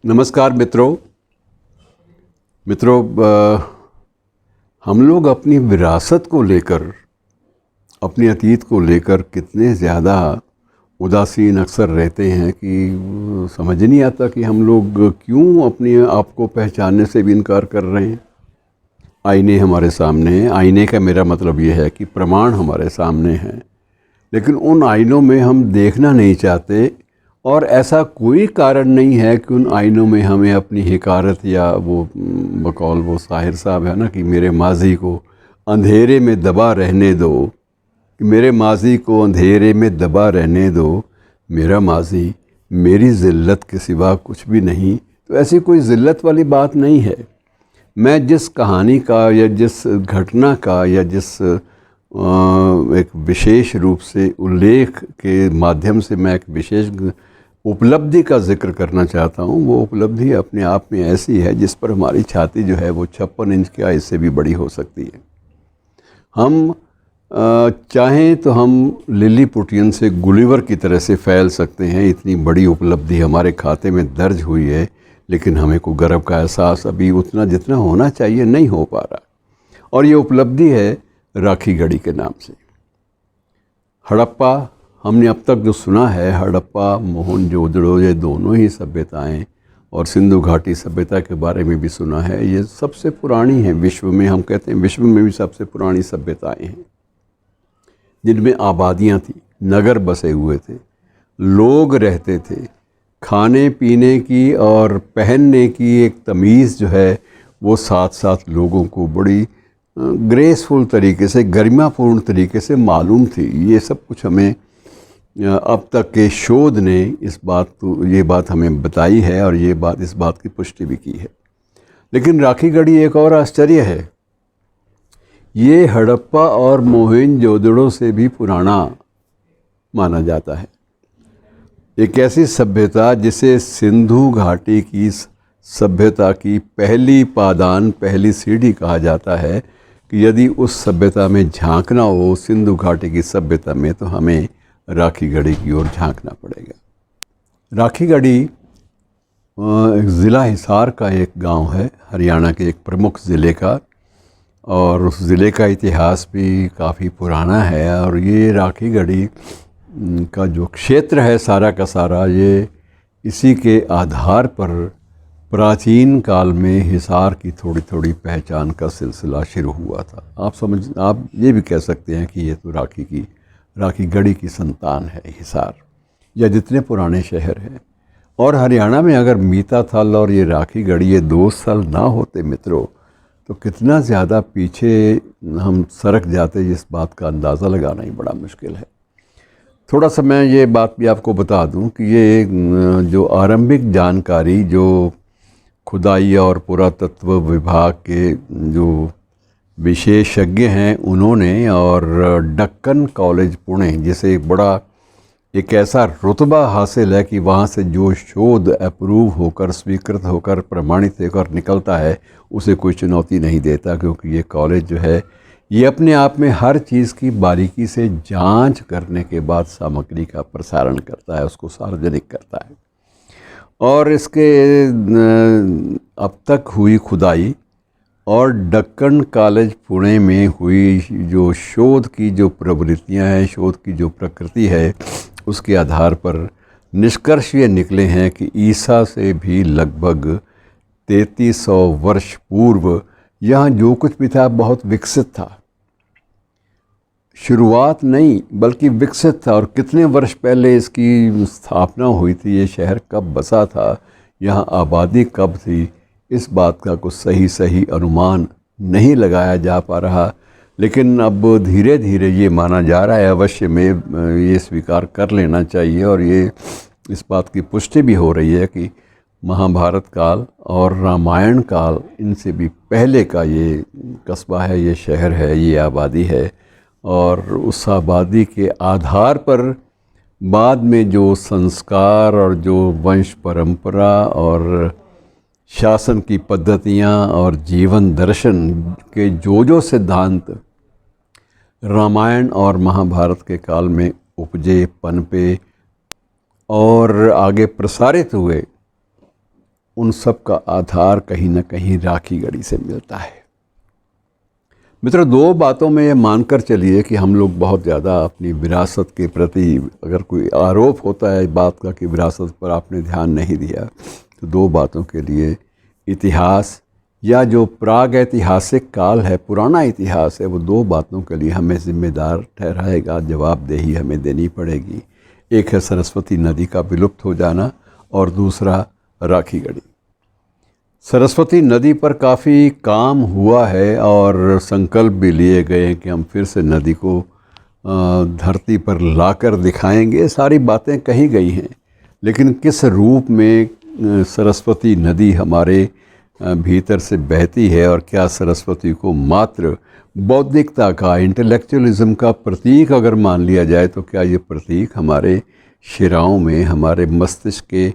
नमस्कार मित्रों। हम लोग अपनी विरासत को लेकर, अपने अतीत को लेकर कितने ज़्यादा उदासीन अक्सर रहते हैं कि समझ नहीं आता कि हम लोग क्यों अपने आप को पहचानने से भी इनकार कर रहे हैं। आईने हमारे सामने हैं। आईने का मेरा मतलब ये है कि प्रमाण हमारे सामने हैं, लेकिन उन आईनों में हम देखना नहीं चाहते। और ऐसा कोई कारण नहीं है कि उन आईनों में हमें अपनी हिकारत या वो बकौल वो साहिर साहब है ना कि मेरे माजी को अंधेरे में दबा रहने दो, कि मेरे माजी को अंधेरे में दबा रहने दो, मेरा माजी मेरी ज़िल्लत के सिवा कुछ भी नहीं। तो ऐसी कोई ज़िल्लत वाली बात नहीं है। मैं जिस कहानी का या जिस घटना का या जिस एक विशेष रूप से उल्लेख के माध्यम से मैं एक विशेष उपलब्धि का जिक्र करना चाहता हूँ, वो उपलब्धि अपने आप में ऐसी है जिस पर हमारी छाती जो है वो 56 इंच क्या इससे भी बड़ी हो सकती है। हम चाहें तो हम लिली पुटियन से गुलिवर की तरह से फैल सकते हैं। इतनी बड़ी उपलब्धि हमारे खाते में दर्ज हुई है, लेकिन हमें को गर्व का एहसास अभी उतना जितना होना चाहिए नहीं हो पा रहा। और ये उपलब्धि है राखी गढ़ी के नाम से। हड़प्पा, हमने अब तक जो सुना है, हड़प्पा मोहनजोदड़ो, ये दोनों ही सभ्यताएं, और सिंधु घाटी सभ्यता के बारे में भी सुना है। ये सबसे पुरानी है विश्व में। हम कहते हैं विश्व में भी सबसे पुरानी सभ्यताएं हैं, जिनमें आबादियां थी, नगर बसे हुए थे, लोग रहते थे। खाने पीने की और पहनने की एक तमीज़ जो है वो साथ साथ लोगों को बड़ी ग्रेसफुल तरीके से, गरिमापूर्ण तरीके से मालूम थी। ये सब कुछ हमें अब तक के शोध ने ये बात हमें बताई है, और इस बात की पुष्टि भी की है। लेकिन राखी गढ़ी एक और आश्चर्य है। ये हड़प्पा और मोहनजोदड़ो से भी पुराना माना जाता है। एक ऐसी सभ्यता जिसे सिंधु घाटी की सभ्यता की पहली पादान, पहली सीढ़ी कहा जाता है, कि यदि उस सभ्यता में झांकना हो, सिंधु घाटी की सभ्यता में, तो हमें राखी गढ़ी की ओर झांकना पड़ेगा। राखी गढ़ी ज़िला हिसार का एक गांव है, हरियाणा के एक प्रमुख ज़िले का, और उस ज़िले का इतिहास भी काफ़ी पुराना है। और ये राखी गढ़ी का जो क्षेत्र है सारा का सारा, ये इसी के आधार पर प्राचीन काल में हिसार की थोड़ी थोड़ी पहचान का सिलसिला शुरू हुआ था। आप ये भी कह सकते हैं कि ये तो राखी गढ़ी की संतान है हिसार, या जितने पुराने शहर हैं। और हरियाणा में अगर मीता थल और ये राखी गढ़ी ये दो स्थल ना होते मित्रों, तो कितना ज़्यादा पीछे हम सरक जाते, इस बात का अंदाज़ा लगाना ही बड़ा मुश्किल है। थोड़ा सा मैं ये बात भी आपको बता दूं कि ये जो आरंभिक जानकारी जो खुदाई और पुरातत्व विभाग के जो विशेषज्ञ हैं उन्होंने, और डक्कन कॉलेज पुणे, जिसे एक ऐसा रुतबा हासिल है कि वहाँ से जो शोध अप्रूव होकर, स्वीकृत होकर, प्रमाणित होकर निकलता है, उसे कोई चुनौती नहीं देता। क्योंकि ये कॉलेज जो है ये अपने आप में हर चीज़ की बारीकी से जांच करने के बाद सामग्री का प्रसारण करता है, उसको सार्वजनिक करता है। और इसके अब तक हुई खुदाई और डक्कन कॉलेज पुणे में हुई जो शोध की जो प्रवृत्तियां हैं, शोध की जो प्रकृति है, उसके आधार पर निष्कर्ष ये निकले हैं कि ईसा से भी लगभग 3300 वर्ष पूर्व यहाँ जो कुछ भी था बहुत विकसित था। शुरुआत नहीं बल्कि विकसित था। और कितने वर्ष पहले इसकी स्थापना हुई थी, ये शहर कब बसा था, यहाँ आबादी कब थी, इस बात का कुछ सही अनुमान नहीं लगाया जा पा रहा। लेकिन अब धीरे धीरे ये माना जा रहा है, अवश्य में ये स्वीकार कर लेना चाहिए, और ये इस बात की पुष्टि भी हो रही है कि महाभारत काल और रामायण काल, इनसे भी पहले का ये कस्बा है, ये शहर है, ये आबादी है। और उस आबादी के आधार पर बाद में जो संस्कार और जो वंश परंपरा और शासन की पद्धतियाँ और जीवन दर्शन के जो सिद्धांत रामायण और महाभारत के काल में उपजे, पनपे और आगे प्रसारित हुए, उन सब का आधार कहीं ना कहीं राखी गढ़ी से मिलता है। मित्रों, दो बातों में ये मानकर चलिए कि हम लोग बहुत ज़्यादा अपनी विरासत के प्रति, अगर कोई आरोप होता है इस बात का कि विरासत पर आपने ध्यान नहीं दिया, तो दो बातों के लिए इतिहास या जो प्राग ऐतिहासिक काल है, पुराना इतिहास है, वो दो बातों के लिए हमें जिम्मेदार ठहराएगा, जवाबदेही हमें देनी पड़ेगी। एक है सरस्वती नदी का विलुप्त हो जाना और दूसरा राखी गढ़ी। सरस्वती नदी पर काफ़ी काम हुआ है और संकल्प भी लिए गए हैं कि हम फिर से नदी को धरती पर लाकर दिखाएंगे। सारी बातें कही गई हैं, लेकिन किस रूप में सरस्वती नदी हमारे भीतर से बहती है और क्या सरस्वती को मात्र बौद्धिकता का, इंटेलेक्चुअलिज्म का प्रतीक अगर मान लिया जाए, तो क्या ये प्रतीक हमारे शिराओं में, हमारे मस्तिष्क के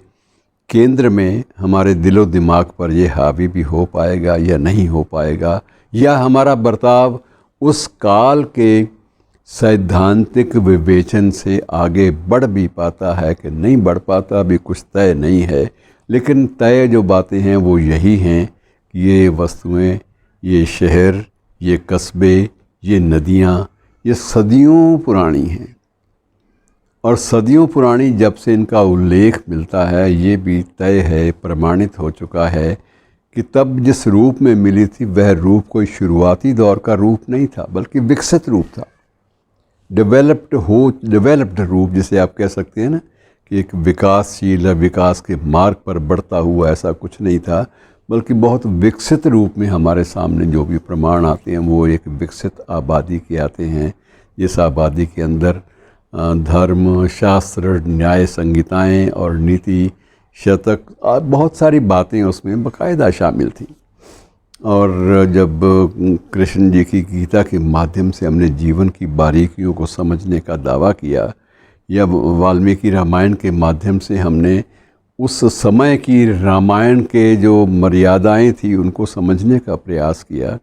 केंद्र में, हमारे दिलो दिमाग पर ये हावी भी हो पाएगा या नहीं हो पाएगा, या हमारा बर्ताव उस काल के सैद्धांतिक विवेचन से आगे बढ़ भी पाता है कि नहीं बढ़ पाता, भी कुछ तय नहीं है। लेकिन तय जो बातें हैं वो यही हैं कि ये वस्तुएं, ये शहर, ये कस्बे, ये नदियाँ, ये सदियों पुरानी हैं। और सदियों पुरानी जब से इनका उल्लेख मिलता है, ये भी तय है, प्रमाणित हो चुका है कि तब जिस रूप में मिली थी वह रूप कोई शुरुआती दौर का रूप नहीं था, बल्कि विकसित रूप था। डेवलप्ड रूप जिसे आप कह सकते हैं ना, कि एक विकासशील विकास के मार्ग पर बढ़ता हुआ ऐसा कुछ नहीं था, बल्कि बहुत विकसित रूप में हमारे सामने जो भी प्रमाण आते हैं वो एक विकसित आबादी के आते हैं, जिस आबादी के अंदर धर्म, शास्त्र, न्याय संहिताएँ और नीति शतक, बहुत सारी बातें उसमें बाकायदा शामिल थी। और जब कृष्ण जी की गीता के माध्यम से हमने जीवन की बारीकियों को समझने का दावा किया, या वाल्मीकि रामायण के माध्यम से हमने उस समय की रामायण के जो मर्यादाएं थी उनको समझने का प्रयास किया,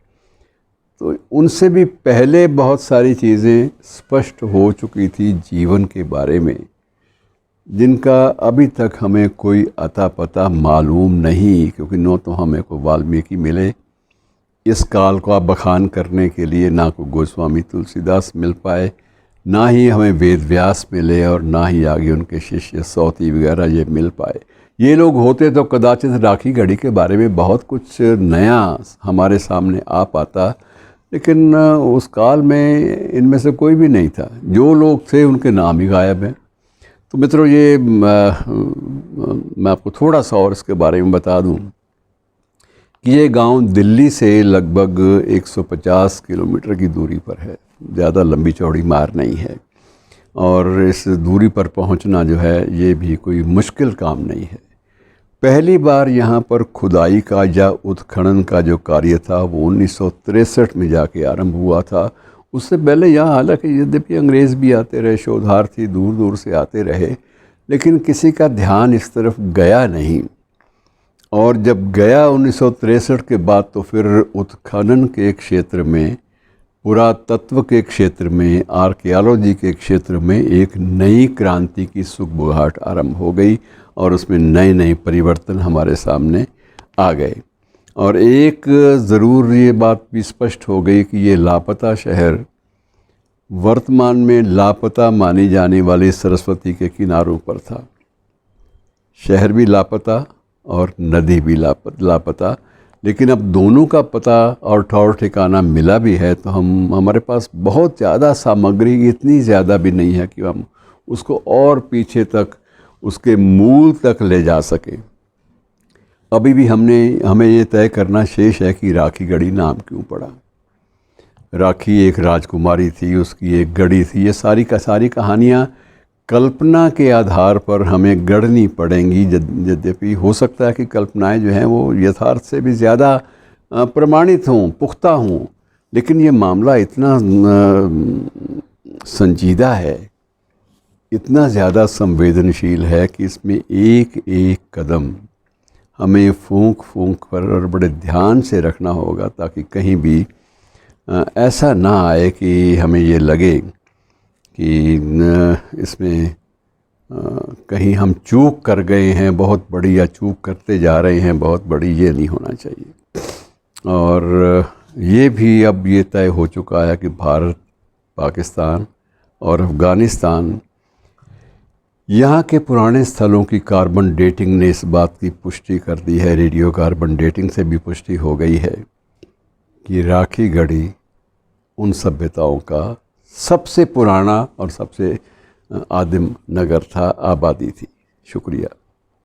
तो उनसे भी पहले बहुत सारी चीज़ें स्पष्ट हो चुकी थी जीवन के बारे में, जिनका अभी तक हमें कोई अता पता मालूम नहीं, क्योंकि न तो हमें को वाल्मीकि मिले इस काल को बखान करने के लिए, ना को गोस्वामी तुलसीदास मिल पाए, ना ही हमें वेद व्यास मिले, और ना ही आगे उनके शिष्य सौती वगैरह ये मिल पाए। ये लोग होते तो कदाचित राखी गढ़ी के बारे में बहुत कुछ नया हमारे सामने आ पाता, लेकिन उस काल में इनमें से कोई भी नहीं था। जो लोग थे उनके नाम ही गायब हैं। तो मित्रों, ये मैं आपको थोड़ा सा और इसके बारे में बता दूं कि ये गांव दिल्ली से लगभग 150 किलोमीटर की दूरी पर है, ज़्यादा लंबी चौड़ी मार नहीं है, और इस दूरी पर पहुंचना जो है ये भी कोई मुश्किल काम नहीं है। पहली बार यहाँ पर खुदाई का या उत्खनन का जो कार्य था वो 1963 में जाके आरंभ हुआ था। उससे पहले यहाँ हालांकि यद्यपि अंग्रेज़ भी आते रहे, शोधार्थी दूर दूर से आते रहे, लेकिन किसी का ध्यान इस तरफ गया नहीं। और जब गया 1963 के बाद, तो फिर उत्खनन के क्षेत्र में, पुरातत्व के क्षेत्र में, आर्कियोलॉजी के क्षेत्र में एक नई क्रांति की सुगबुगाहट आरंभ हो गई, और उसमें नए नए परिवर्तन हमारे सामने आ गए। और एक ज़रूर ये बात भी स्पष्ट हो गई कि ये लापता शहर वर्तमान में लापता मानी जाने वाली सरस्वती के किनारों पर था। शहर भी लापता और नदी भी लापता, लेकिन अब दोनों का पता और ठौर ठिकाना मिला भी है, तो हमारे पास बहुत ज़्यादा सामग्री, इतनी ज़्यादा भी नहीं है कि हम उसको और पीछे तक, उसके मूल तक ले जा सके। अभी भी हमें ये तय करना शेष है कि राखी गढ़ी नाम क्यों पड़ा। राखी एक राजकुमारी थी, उसकी एक गढ़ी थी। ये सारी कहानियाँ कल्पना के आधार पर हमें गढ़नी पड़ेंगी, यद्यपि हो सकता है कि कल्पनाएं जो हैं वो यथार्थ से भी ज़्यादा प्रमाणित हों, पुख्ता हों, लेकिन ये मामला इतना संजीदा है, इतना ज़्यादा संवेदनशील है कि इसमें एक एक कदम हमें फूंक फूंक पर और बड़े ध्यान से रखना होगा, ताकि कहीं भी ऐसा ना आए कि हमें ये लगे कि इसमें कहीं हम चूक कर गए हैं बहुत बड़ी, या चूक करते जा रहे हैं बहुत बड़ी, ये नहीं होना चाहिए। और ये भी अब ये तय हो चुका है कि भारत, पाकिस्तान और अफ़गानिस्तान, यहाँ के पुराने स्थलों की कार्बन डेटिंग ने इस बात की पुष्टि कर दी है, रेडियो कार्बन डेटिंग से भी पुष्टि हो गई है कि राखी गढ़ी उन सभ्यताओं का सबसे पुराना और सबसे आदिम नगर था, आबादी थी। शुक्रिया।